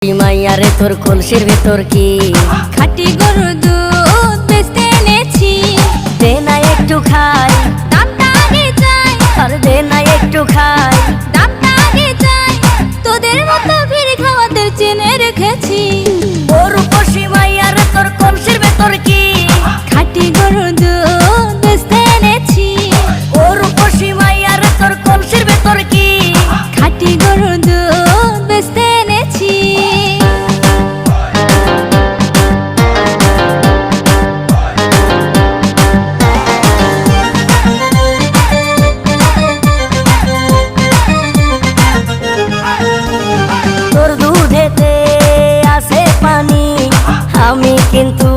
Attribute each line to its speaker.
Speaker 1: মাইয়ারে তোর কলসির ভেতর কি
Speaker 2: খাঁটি গরুর দুধ বেচতে এনেছি।
Speaker 1: দে না একটু খাই,
Speaker 2: দামটা আগে চাই,
Speaker 1: আর দে না একটু খাই।
Speaker 2: দামটা আগে চাই, তোদের মতো ভিড় খাওয়াদের চেনে রেখেছি।
Speaker 1: ও রূপসী মাইয়ারে তোর কলসির ভেতর কি
Speaker 2: খাঁটি গরুর দুধ বেচতে এনেছি।
Speaker 1: ও রূপসী মাইয়ারে তোর কলসির ভেতর কি
Speaker 2: খাঁটি গরুর দুধ বেচতে এনেছি।
Speaker 1: তোর দুধেতে আছে পানি, আমি কিন্তু